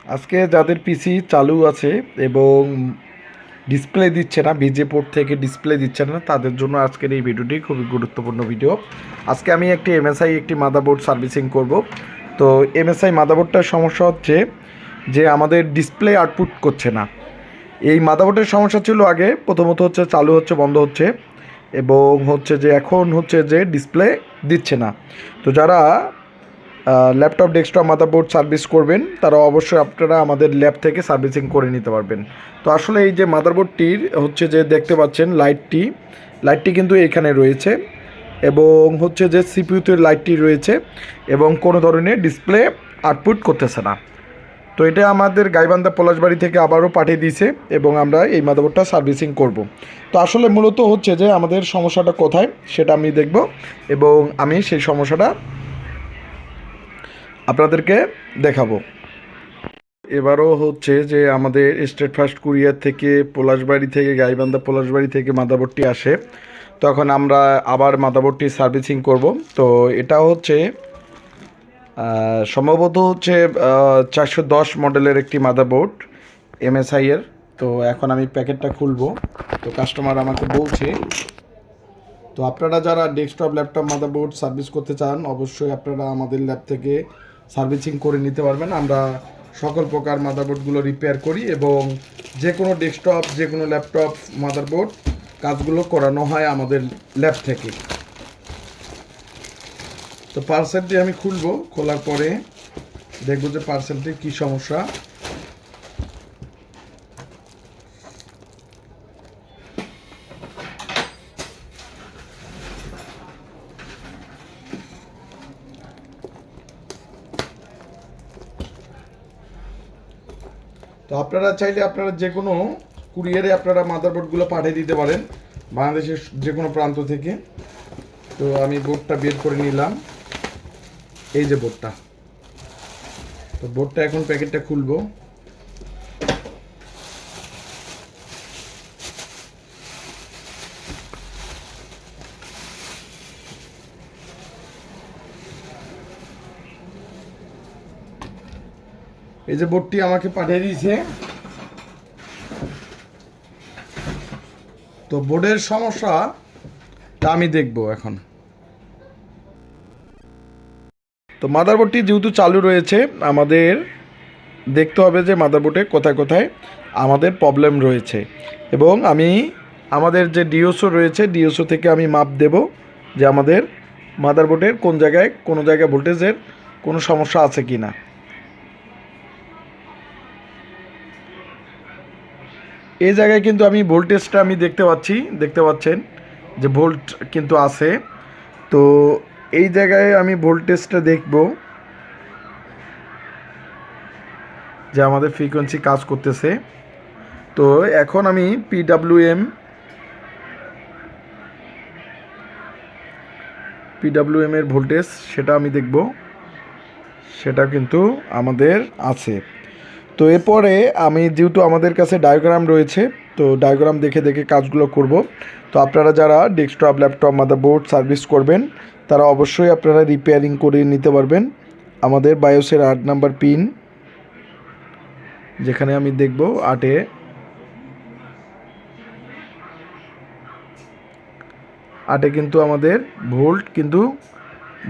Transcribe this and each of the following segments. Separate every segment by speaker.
Speaker 1: আজকে যাদের পিসি চালু আছে এবং ডিসপ্লে দিচ্ছে না, বিজে পোর্ট থেকে ডিসপ্লে দিচ্ছে না, তাদের জন্য আজকের এই ভিডিওটি খুবই গুরুত্বপূর্ণ ভিডিও। আজকে আমি একটি এমএসআই একটি মাদারবোর্ড সার্ভিসিং করব। তো এমএসআই মাদারবোর্ডটার সমস্যা হচ্ছে যে আমাদের ডিসপ্লে আউটপুট করছে না। এই মাদারবোর্ডের সমস্যা ছিল আগে, প্রথমত হচ্ছে চালু হচ্ছে বন্ধ হচ্ছে, এবং হচ্ছে যে এখন হচ্ছে যে ডিসপ্লে দিচ্ছে না। তো যারা ল্যাপটপ ডেস্কটপ মাদারবোর্ড সার্ভিস করবেন তারা অবশ্যই আপনারা আমাদের ল্যাব থেকে সার্ভিসিং করে নিতে পারবেন। তো আসলে এই যে মাদারবোর্ডটির হচ্ছে যে দেখতে পাচ্ছেন লাইটটি কিন্তু এখানে রয়েছে, এবং হচ্ছে যে সিপিইউতে লাইটটি রয়েছে এবং কোনো ধরনের ডিসপ্লে আউটপুট করতেছে না। তো এটা আমাদের গাইবান্ধা পলাশবাড়ি থেকে আবারও পাঠিয়ে দিয়েছে এবং আমরা এই মাদারবোর্ডটা সার্ভিসিং করব। তো আসলে মূলত হচ্ছে যে আমাদের সমস্যাটা কোথায় সেটা আমি দেখব, এবং আমি সেই সমস্যাটা আপনাদেরকে দেখাবো। এবারও হচ্ছে যে আমাদের স্টেট ফার্স্ট কুরিয়ার থেকে পলাশবাড়ি থেকে গাইবান্ধা পলাশবাড়ি থেকে মাদারবোর্ডটি আসে, তখন আমরা আবার মাদারবোর্ডটি সার্ভিসিং করব। তো এটা হচ্ছে সম্ভবত হচ্ছে 410 মডেলের একটি মাদারবোর্ড এমএসআই এর। তো এখন আমি প্যাকেটটা খুলবো। তো কাস্টমার আমাকে বলছে, তো আপনারা যারা ডেস্কটপ ল্যাপটপ মাদারবোর্ড সার্ভিস করতে চান অবশ্যই আপনারা আমাদের ল্যাব থেকে সার্ভিসিং করে নিতে পারবেন। আমরা সকল প্রকার মাদারবোর্ডগুলো রিপেয়ার করি এবং যে কোনো ডেস্কটপ যে কোনো ল্যাপটপ মাদারবোর্ড কাজগুলো করানো হয় আমাদের ল্যাব থেকে। তো পার্সেলটি আমি খুলবো, খোলার পরে দেখবো যে পার্সেলটির কী সমস্যা। তো আপনারা চাইলে আপনারা যে কোনো কুরিয়ারে আপনারা মাদারবোর্ডগুলো পাঠিয়ে দিতে পারেন বাংলাদেশের যে কোনো প্রান্ত থেকে। তো আমি বোর্ডটা বের করে নিলাম, এই যে বোর্ডটা। তো বোর্ডটা এখন প্যাকেটটা খুলবো। এই যে বোর্ডটি আমাকে পাঠিয়ে দিয়েছে। তো বোর্ডের সমস্যাটা আমি দেখব এখন। তো মাদারবোর্ডটি যেহেতু চালু রয়েছে আমাদের দেখতে হবে যে মাদারবোর্ডে কোথায় কোথায় আমাদের প্রবলেম রয়েছে, এবং আমি আমাদের যে ডিওসও রয়েছে ডিওসও থেকে আমি মাপ দেব যে আমাদের মাদারবোর্ডের কোন জায়গায় কোনো জায়গায় ভোল্টেজের কোনো সমস্যা আছে কি না। এই জায়গায় কিন্তু আমি ভোল্টেজটা আমি দেখতে পাচ্ছেন যে ভোল্ট কিন্তু আছে। তো এই জায়গায় আমি ভোল্টেজটা দেখব যে আমাদের ফ্রিকোয়েন্সি কাজ করতেছে। তো এখন আমি পিডাব্লিউএম এর ভোল্টেজ সেটা আমি দেখব, সেটা কিন্তু আমাদের আছে। তো এরপরে আমি যেহেতু আমাদের কাছে ডায়াগ্রাম রয়েছে, তো ডায়াগ্রাম দেখে দেখে কাজগুলো করব। তো আপনারা যারা ডেস্কটপ ল্যাপটপ মাদারবোর্ড সার্ভিস করবেন তারা অবশ্যই আপনারা রিপেয়ারিং করে নিতে পারবেন। আমাদের বায়োসের 8 নাম্বার পিন, যেখানে আমি দেখব 8-এ কিন্তু আমাদের ভোল্ট কিন্তু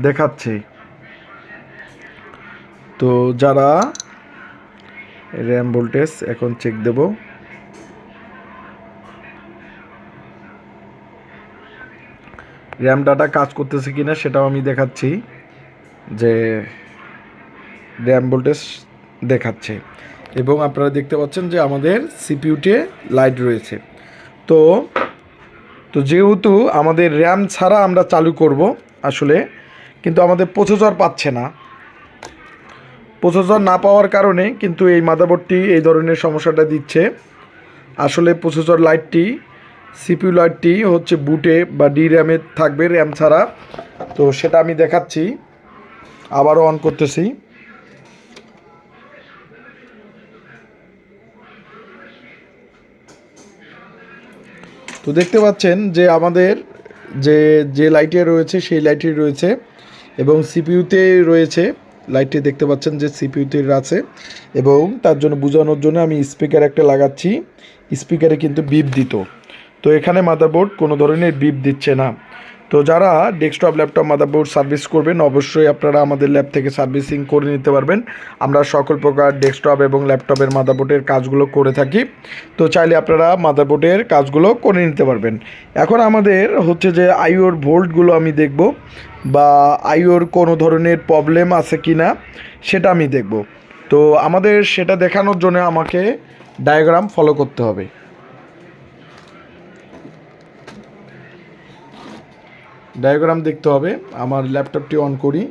Speaker 1: দেখাচ্ছে। তো যারা র্যাম ভোল্টেজ এখন চেক দেব। র্যাম ডাটা কাজ করতেছে কিনা সেটাও আমি দেখাচ্ছি, যে র্যাম ভোল্টেজ দেখাচ্ছে, এবং আপনারা দেখতে পাচ্ছেন যে আমাদের সিপিইউতে লাইট রয়েছে। তো তো যেহেতু আমাদের র্যাম ছাড়া আমরা চালু করব আসলে, কিন্তু আমাদের প্রসেসর পাচ্ছে না। প্রসেসর না পাওয়ার কারণে কিন্তু এই মাদারবোর্ডটি এই ধরনের সমস্যাটা দিচ্ছে। আসলে প্রসেসর লাইটটি সিপিইউ লাইটটি হচ্ছে বুটে বা ডি র্যামে থাকবে, র্যাম ছাড়া। তো সেটা আমি দেখাচ্ছি, আবারও অন করতেছি। তো দেখতে পাচ্ছেন যে আমাদের যে যে লাইটে রয়েছে সেই লাইটে রয়েছে, এবং সিপিইউতে রয়েছে লাইটটি দেখতে পাচ্ছেন যে সিপিইউতে আছে, এবং তার জন্য বোঝানোর জন্য আমি স্পিকার একটা লাগাচ্ছি। স্পিকারে কিন্তু বিপ দিত, তো এখানে মাদারবোর্ড কোনো ধরনের বিপ দিচ্ছে না। তো যারা ডেস্কটপ ল্যাপটপ মাদারবোর্ড সার্ভিস করবেন অবশ্যই আপনারা আমাদের ল্যাব থেকে সার্ভিসিং করে নিতে পারবেন। আমরা সকল প্রকার ডেস্কটপ এবং ল্যাপটপের মাদারবোর্ডের কাজগুলো করে থাকি, তো চাইলে আপনারা মাদারবোর্ডের কাজগুলো করে নিতে পারবেন। এখন আমাদের হচ্ছে যে আইওর ভোল্টগুলো আমি দেখব, বা আইওর কোনো ধরনের প্রবলেম আছে কি না সেটা আমি দেখব। তো আমাদের সেটা দেখানোর জন্য আমাকে ডায়াগ্রাম ফলো করতে হবে। ডায়াগ্রাম দেখতে হবে। আমার ল্যাপটপটি অন করি।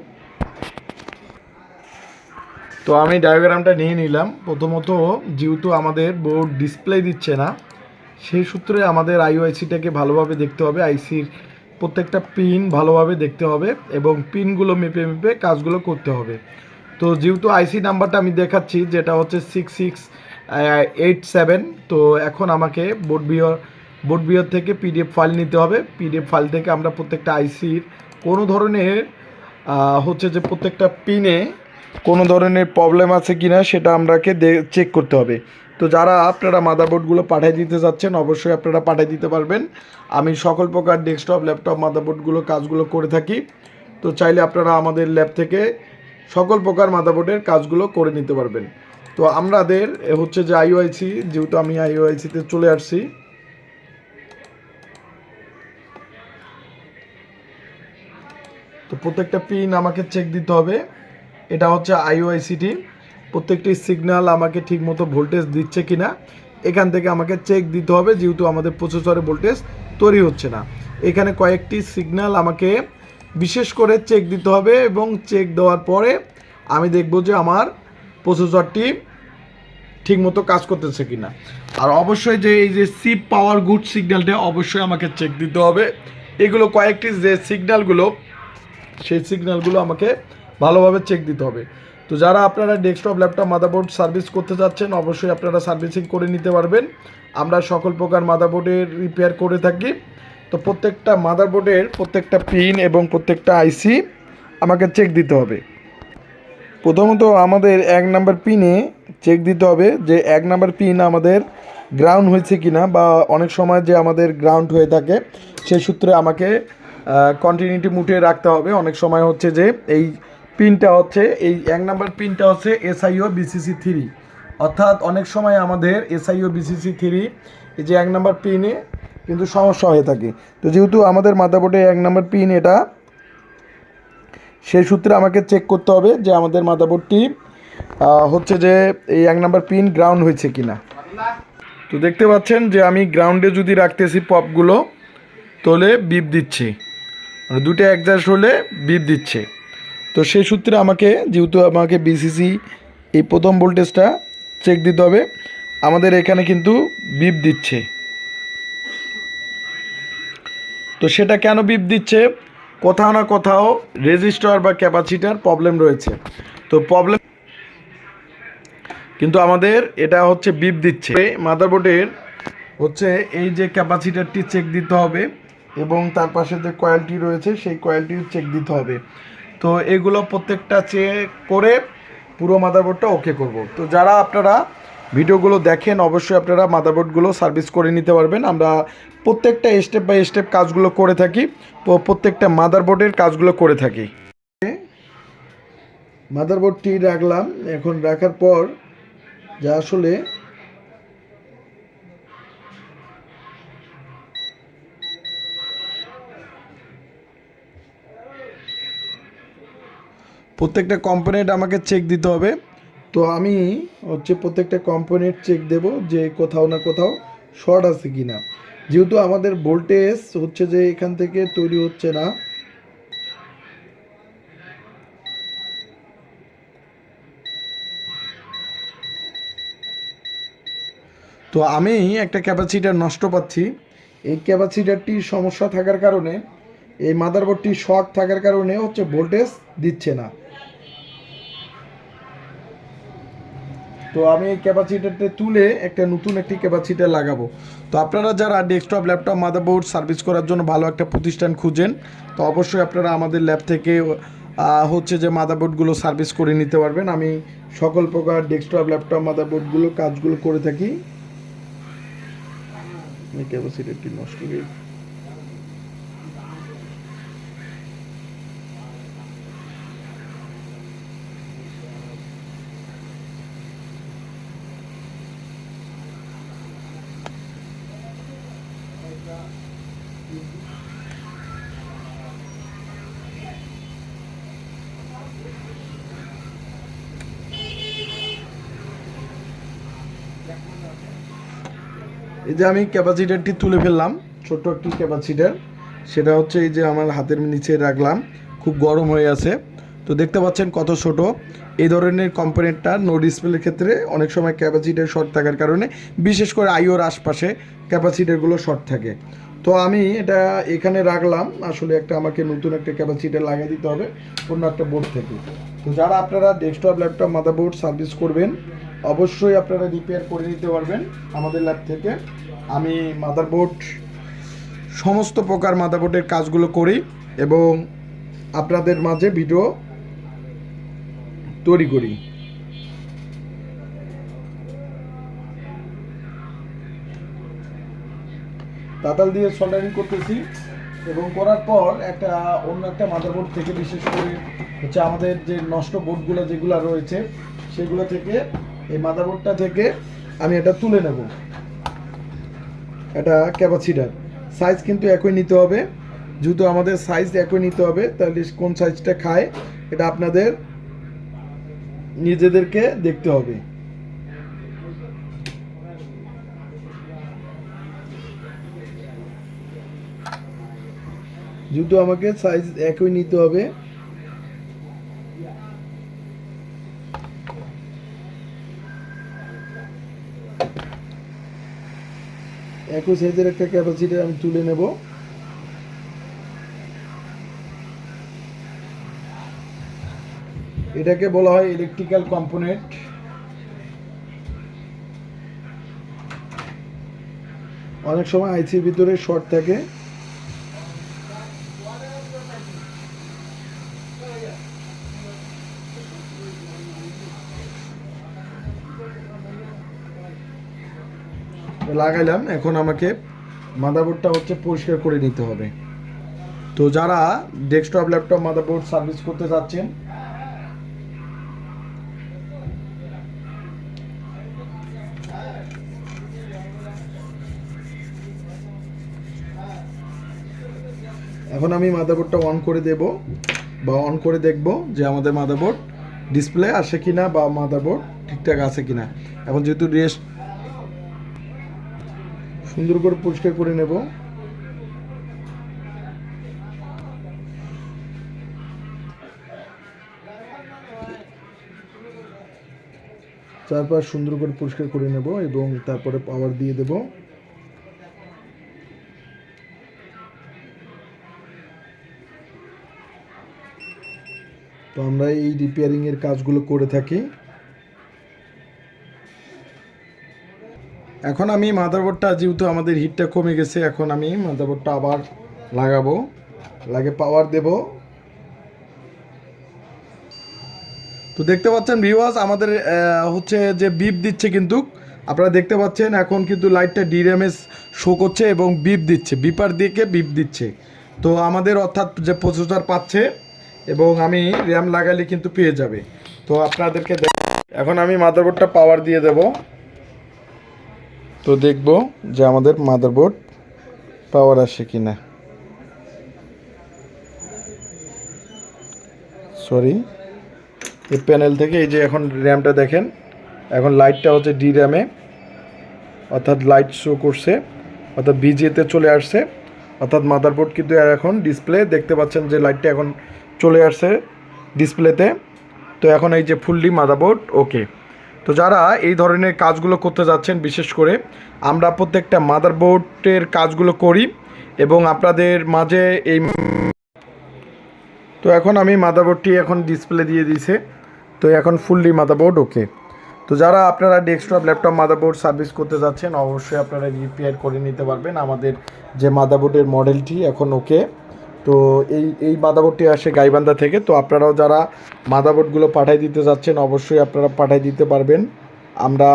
Speaker 1: তো আমি ডায়াগ্রামটা নিয়ে নিলাম। প্রথমত যেহেতু আমাদের বোর্ড ডিসপ্লে দিচ্ছে না, সেই সূত্রে আমাদের আইওআইসিটাকে ভালোভাবে দেখতে হবে। আইসির প্রত্যেকটা পিন ভালোভাবে দেখতে হবে এবং পিনগুলো মেপে মেপে কাজগুলো করতে হবে। তো যেহেতু আইসি নাম্বারটা আমি দেখাচ্ছি, যেটা হচ্ছে 6687, তো এখন আমাকে বোর্ড বিয়র থেকে পিডিএফ ফাইল নিতে হবে। পিডিএফ ফাইল থেকে আমরা প্রত্যেকটা আইসির কোনো ধরনের হচ্ছে যে প্রত্যেকটা পিনে কোনো ধরনের প্রবলেম আছে কি না সেটা আমরাকে চেক করতে হবে। তো যারা আপনারা মাদারবোর্ডগুলো পাঠিয়ে দিতে যাচ্ছেন অবশ্যই আপনারা পাঠিয়ে দিতে পারবেন। আমি সকল প্রকার ডেস্কটপ ল্যাপটপ মাদারবোর্ডগুলো কাজগুলো করে থাকি, তো চাইলে আপনারা আমাদের ল্যাব থেকে সকল প্রকার মাদারবোর্ডের কাজগুলো করে নিতে পারবেন। তো আমাদের হচ্ছে যে আইওআইসি, যেহেতু আমি আইওআইসিতে চলে আসছি, তো প্রত্যেকটা পিন আমাকে চেক দিতে হবে। এটা হচ্ছে আইওআইসিটি, প্রত্যেকটি সিগন্যাল আমাকে ঠিকমতো ভোল্টেজ দিচ্ছে কি না এখান থেকে আমাকে চেক দিতে হবে, যেহেতু আমাদের প্রসেসরে ভোল্টেজ তৈরি হচ্ছে না। এখানে কয়েকটি সিগন্যাল আমাকে বিশেষ করে চেক দিতে হবে, এবং চেক দেওয়ার পরে আমি দেখব যে আমার প্রসেসরটি ঠিকমতো কাজ করতেছে কি না। আর অবশ্যই যে এই যে সিপ পাওয়ার গুড সিগন্যালটা অবশ্যই আমাকে চেক দিতে হবে। এগুলো কয়েকটি যে সিগন্যালগুলো, সেই সিগন্যালগুলো আমাকে ভালোভাবে চেক দিতে হবে। তো যারা আপনারা ডেস্কটপ ল্যাপটপ মাদারবোর্ড সার্ভিস করতে যাচ্ছেন অবশ্যই আপনারা সার্ভিসিং করে নিতে পারবেন। আমরা সকল প্রকার মাদারবোর্ডের রিপেয়ার করে থাকি। তো প্রত্যেকটা মাদারবোর্ডের প্রত্যেকটা পিন এবং প্রত্যেকটা আইসি আমাকে চেক দিতে হবে। প্রথমত আমাদের 1 নাম্বার পিনে চেক দিতে হবে যে 1 নাম্বার পিন আমাদের গ্রাউন্ড হয়েছে কি না, বা অনেক সময় যে আমাদের গ্রাউন্ড হয়ে থাকে সেই সূত্রে আমাকে কন্টিনিউটি মুটে রাখতে হবে। অনেক সময় হচ্ছে যে এই পিনটা হচ্ছে এই 1 নাম্বার পিনটা হচ্ছে SIO BCC3, অর্থাৎ অনেক সময় আমাদের SIO BCC3 এই যে 1 নাম্বার পিনে কিন্তু সমস্যা হয়ে থাকে। তো যেহেতু আমাদের মাদারবোর্ডে 1 নাম্বার পিন এটা, সেই সূত্রে আমাকে চেক করতে হবে যে আমাদের মাদারবোর্ডটি হচ্ছে যে এই 1 নাম্বার পিন গ্রাউন্ড হয়েছে কি না। তো দেখতে পাচ্ছেন যে আমি গ্রাউন্ডে যদি রাখতেছি পপগুলো তাহলে বিপ দিচ্ছে, মানে দুটো অ্যাডজাস্ট হলে বিপ দিচ্ছে। তো সেই সূত্রে আমাকে যেহেতু আমাকে বিসিসি এই প্রথম ভোল্টেজটা চেক দিতে হবে। আমাদের এখানে কিন্তু বিপ দিচ্ছে, তো সেটা কেন বিপ দিচ্ছে, কোথাও না কোথাও রেজিস্টার বা ক্যাপাসিটার প্রবলেম রয়েছে। তো প্রবলেম কিন্তু আমাদের এটা হচ্ছে বিপ দিচ্ছে। মাদারবোর্ডের হচ্ছে এই যে ক্যাপাসিটারটি চেক দিতে হবে, এবং তার পাশে যে কয়েলটি রয়েছে সেই কয়েলটির চেক দিতে হবে। তো এগুলো প্রত্যেকটা চেক করে পুরো মাদারবোর্ডটা ওকে করব। তো যারা আপনারা ভিডিওগুলো দেখেন অবশ্যই আপনারা মাদারবোর্ডগুলো সার্ভিস করে নিতে পারবেন। আমরা প্রত্যেকটা স্টেপ বাই স্টেপ কাজগুলো করে থাকি, তো প্রত্যেকটা মাদারবোর্ডের কাজগুলো করে থাকি। মাদারবোর্ডটি রাখলাম, এখন রাখার পর যা আসলে প্রত্যেকটা কম্পোনেন্ট আমাকে চেক দিতে হবে। তো আমি হচ্ছে প্রত্যেকটা কম্পোনেন্ট চেক দেব যে কোথাও না কোথাও শর্ট আছে কি না, যেহেতু আমাদের ভোল্টেজ হচ্ছে যে এখান থেকে তৈরি হচ্ছে না। তো আমি একটা ক্যাপাসিটার নষ্ট পাচ্ছি। এই ক্যাপাসিটারটির সমস্যা থাকার কারণে, এই মাদারবোর্ডটি শর্ট থাকার কারণে হচ্ছে ভোল্টেজ দিচ্ছে না। তো আমি এই ক্যাপাসিটারটা তুলে একটা নতুন একটি ক্যাপাসিটার লাগাবো। তো আপনারা যারা ডেস্কটপ ল্যাপটপ মাদারবোর্ড সার্ভিস করার জন্য ভালো একটা প্রতিষ্ঠান খুঁজেন তো অবশ্যই আপনারা আমাদের ল্যাব থেকে হচ্ছে যে মাদারবোর্ডগুলো সার্ভিস করে নিতে পারবেন। আমি সকল প্রকার ডেস্কটপ ল্যাপটপ মাদারবোর্ডগুলো কাজগুলো করে থাকি। ক্যাপাসিটি নষ্ট হয়ে এই যে আমি ক্যাপাসিটারটি তুলে ফেললাম, ছোট্ট একটি ক্যাপাসিটার, সেটা হচ্ছে এই যে আমার হাতের নিচে রাখলাম, খুব গরম হয়ে আছে। তো দেখতে পাচ্ছেন কত ছোট। এই ধরনের কম্পোনেন্টটা নো ডিসপ্লের ক্ষেত্রে অনেক সময় ক্যাপাসিটার শর্ট থাকার কারণে, বিশেষ করে আইওর আশপাশে ক্যাপাসিটারগুলো শর্ট থাকে। তো আমি এটা এখানে রাখলাম, আসলে একটা আমাকে নতুন একটা ক্যাপাসিটার লাগিয়ে দিতে হবে অন্য একটা বোর্ড থেকে। তো যারা আপনারা ডেস্কটপ ল্যাপটপ মাদারবোর্ড সার্ভিস করবেন, অবশ্যই আপনারা রিপেয়ার করে নিতে পারবেন আমাদের ল্যাব থেকে। আমি মাদারবোর্ড, সমস্ত প্রকার মাদারবোর্ডের কাজগুলো করি এবং আপনাদের মাঝে ভিডিও তৈরি করি। তাতাল দিয়ে সোল্ডারিং করতেছি এবং করার পর একটা অন্য একটা মাদারবোর্ড থেকে, বিশেষ করে হচ্ছে আমাদের যে নষ্ট বোর্ডগুলো যেগুলো রয়েছে সেগুলো থেকে, এই মাদারবোর্ডটা থেকে আমি এটা তুলে নেব। এটা ক্যাপাসিটার সাইজ কিন্তু একই নিতে হবে, যেহেতু আমাদের সাইজ একই নিতে হবে, তাহলে কোন সাইজটা খায় এটা আপনাদের নিজেদেরকে দেখতে হবে। যেহেতু আমাকে সাইজ একই নিতে হবে, একই সাইজের একটা ক্যাপাসিটার আমি তুলে নেব। এটাকে বলা হয় ইলেকট্রিক্যাল কম্পোনেন্ট। অনেক সময় আইসির ভিতরে শর্ট থাকে, লাগাইলাম। এখন আমাকে মাদারবোর্ডটা হচ্ছে পরিষ্কার করে নিতে হবে। তো যারা ডেস্কটপ ল্যাপটপ মাদারবোর্ড সার্ভিস করতে যাচ্ছেন, এখন আমি মাদারবোর্ডটা অন করে দেব বা অন করে দেখব যে আমাদের মাদারবোর্ড ডিসপ্লে আসে কিনা বা মাদারবোর্ড ঠিকঠাক আছে কিনা। এখন যেহেতু রেস্ট, সুন্দর করে পরিষ্কার করে নেব। চারপাশ সুন্দর করে পরিষ্কার করে নেব এবং তারপরে পাওয়ার দিয়ে দেব। তো আমরা এই রিপেয়ারিং এর কাজগুলো করে থাকি। এখন আমি মাদারবোর্ডটা, যেহেতু আমাদের হিটটা কমে গেছে, এখন আমি মাদারবোর্ডটা আবার লাগাবো, লাগে পাওয়ার দেব। তো দেখতে পাচ্ছেন ভিউয়ার্স, আমাদের হচ্ছে যে বিপ দিচ্ছে, কিন্তু আপনারা দেখতে পাচ্ছেন এখন কিন্তু লাইটটা ডিআরএমএস শো করছে এবং বিপ দিচ্ছে, বিপার দিকে বিপ দিচ্ছে। তো আমাদের অর্থাৎ যে প্রসেসর পাচ্ছে এবং আমি র্যাম লাগালে কিন্তু পেয়ে যাবে। তো আপনাদেরকে এখন আমি মাদারবোর্ডটা পাওয়ার দিয়ে দেব। তো দেখব যে আমাদের মাদারবোর্ড পাওয়ার আসে কিনা। সরি, এই প্যানেল থেকে এই যে এখন র্যামটা দেখেন, এখন লাইটটা হচ্ছে ডি র্যামে, অর্থাৎ লাইট শো করছে, অর্থাৎ বিজিএতে চলে আসছে, অর্থাৎ মাদারবোর্ড কিন্তু এখন ডিসপ্লে দেখতে পাচ্ছেন যে লাইটটা এখন চলে আসছে ডিসপ্লেতে। তো এখন এই যে ফুললি মাদারবোর্ড ওকে। তো যারা এই ধরনের কাজগুলো করতে যাচ্ছেন, বিশেষ করে আমরা প্রত্যেকটা মাদারবোর্ডের কাজগুলো করি এবং আপনাদের মাঝে এই, তো এখন আমি মাদারবোর্ডটি এখন ডিসপ্লে দিয়ে দিয়েছে। তো এখন ফুললি মাদারবোর্ড ওকে। তো যারা আপনারা ডেস্কটপ ল্যাপটপ মাদারবোর্ড সার্ভিস করতে যাচ্ছেন, অবশ্যই আপনারা রিপেয়ার করে নিতে পারবেন। আমাদের যে মাদারবোর্ডের মডেলটি এখন ওকে, তো এই মাদাবোর্ডটি আসে গাইবান্ধা থেকে। তো আপনারাও যারা মাদাবোর্ডগুলো পাঠাই দিতে যাচ্ছেন অবশ্যই আপনারা পাঠাই দিতে পারবেন। আমরা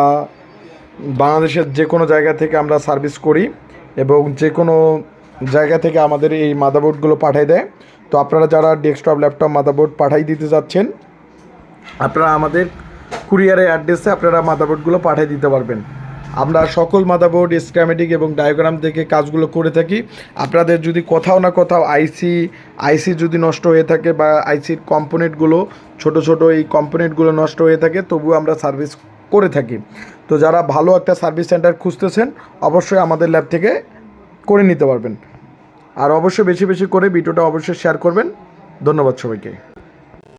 Speaker 1: বাংলাদেশের যে কোনো জায়গা থেকে আমরা সার্ভিস করি এবং যে কোনো জায়গা থেকে আমাদের এই মাদারবোর্ডগুলো পাঠিয়ে দেয়। তো আপনারা যারা ডেস্কটপ ল্যাপটপ মাদারবোর্ড পাঠিয়ে দিতে যাচ্ছেন আপনারা আমাদের কুরিয়ারের অ্যাড্রেসে আপনারা মাদারবোর্ডগুলো পাঠিয়ে দিতে পারবেন। আমরা সকল মাদারবোর্ড স্কিমেটিক এবং ডায়াগ্রাম থেকে কাজগুলো করে থাকি। আপনাদের যদি কোথাও না কোথাও আইসি যদি নষ্ট হয়ে থাকে বা আইসির কম্পোনেন্টগুলো ছোট ছোট এই কম্পোনেন্টগুলো নষ্ট হয়ে থাকে তবুও আমরা সার্ভিস করে থাকি। তো যারা ভালো একটা সার্ভিস সেন্টার খুঁজতেছেন অবশ্যই আমাদের ল্যাব থেকে করে নিতে পারবেন। আর অবশ্যই বেশি বেশি করে ভিডিওটা অবশ্যই শেয়ার করবেন। ধন্যবাদ সবাইকে।